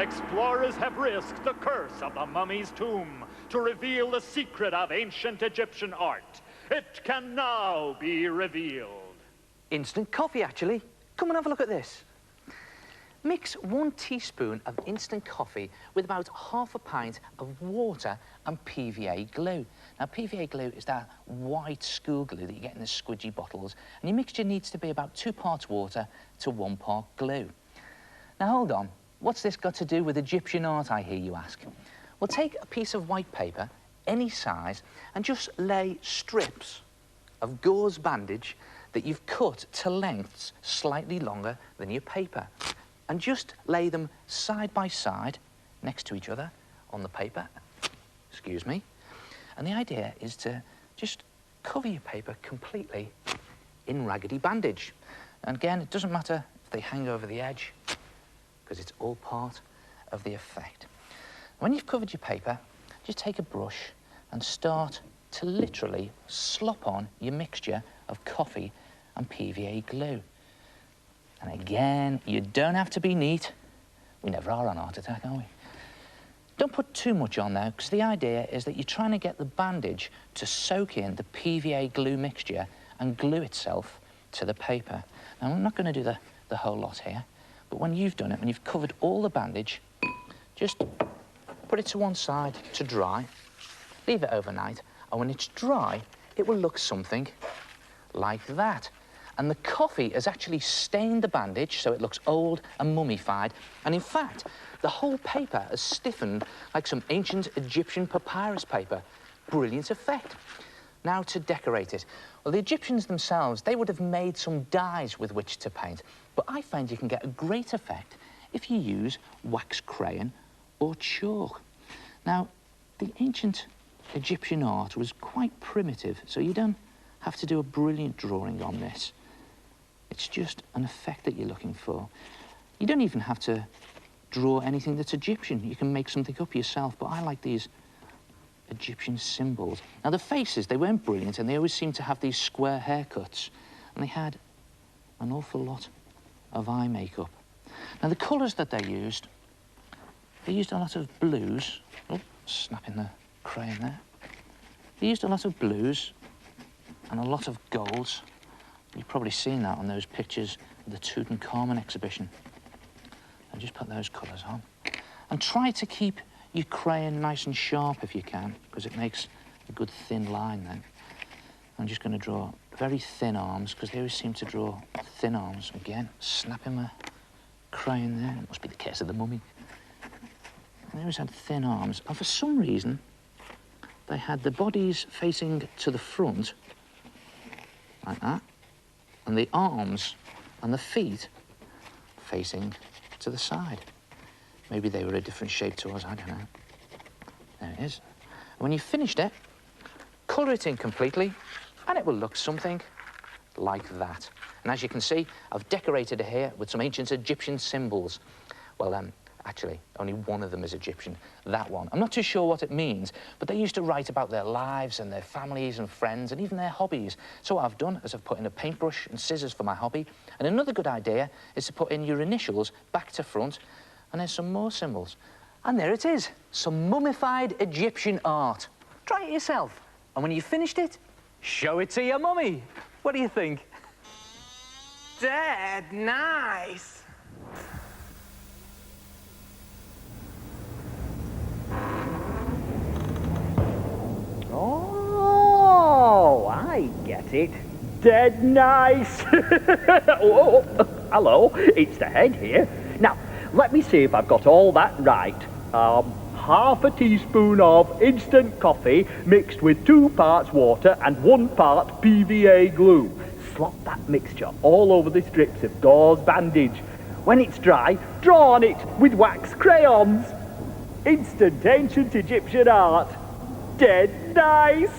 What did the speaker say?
explorers have risked the curse of the mummy's tomb to reveal the secret of ancient Egyptian art. It can now be revealed. Instant coffee, actually. Come and have a look at this. Mix 1 teaspoon of instant coffee with about half a pint of water and PVA glue. Now, PVA glue is that white school glue that you get in the squidgy bottles, and your mixture needs to be about 2 parts water to 1 part glue. Now, hold on. What's this got to do with Egyptian art, I hear you ask? Well, take a piece of white paper, any size, and just lay strips of gauze bandage that you've cut to lengths slightly longer than your paper. And just lay them side by side next to each other on the paper. Excuse me. And the idea is to just cover your paper completely in raggedy bandage. And again, it doesn't matter if they hang over the edge, because it's all part of the effect. When you've covered your paper, just take a brush and start to literally slop on your mixture of coffee and PVA glue. And again, you don't have to be neat. We never are on Art Attack, are we? Don't put too much on there, because the idea is that you're trying to get the bandage to soak in the PVA glue mixture and glue itself to the paper. Now, I'm not going to do the whole lot here, but when you've done it, when you've covered all the bandage, just put it to one side to dry, leave it overnight, and when it's dry, it will look something like that. And the coffee has actually stained the bandage, so it looks old and mummified. And in fact, the whole paper has stiffened like some ancient Egyptian papyrus paper. Brilliant effect. Now to decorate it. Well, the Egyptians themselves, they would have made some dyes with which to paint. But I find you can get a great effect if you use wax crayon or chalk. Now, the ancient Egyptian art was quite primitive, so you don't have to do a brilliant drawing on this. It's just an effect that you're looking for. You don't even have to draw anything that's Egyptian. You can make something up yourself, but I like these Egyptian symbols. Now, the faces, they weren't brilliant, and they always seemed to have these square haircuts, and they had an awful lot of eye makeup. Now, the colours that they used a lot of blues. Oh, snapping the crayon there. They used a lot of blues and a lot of golds. You've probably seen that on those pictures of the Tutankhamun exhibition. And just put those colours on. And try to keep your crayon nice and sharp if you can, because it makes a good thin line then. I'm just going to draw very thin arms, because they always seem to draw thin arms. Again, snapping my crayon there. It must be the case of the mummy. And they always had thin arms. And for some reason, they had the bodies facing to the front, like that, and the arms and the feet facing to the side. Maybe they were a different shape to us, I don't know. There it is. And when you've finished it, colour it in completely, and it will look something like that. And as you can see, I've decorated it here with some ancient Egyptian symbols. Well, actually, only one of them is Egyptian, that one. I'm not too sure what it means, but they used to write about their lives and their families and friends and even their hobbies. So what I've done is I've put in a paintbrush and scissors for my hobby. And another good idea is to put in your initials back to front, and there's some more symbols. And there it is, some mummified Egyptian art. Try it yourself. And when you've finished it, show it to your mummy. What do you think? Dead nice. Oh, I get it. Dead nice. Oh, hello, it's the head here. Now, let me see if I've got all that right. Half a teaspoon of instant coffee mixed with 2 parts water and 1 part PVA glue. Slop that mixture all over the strips of gauze bandage. When it's dry, draw on it with wax crayons. Instant ancient Egyptian art. Dead nice!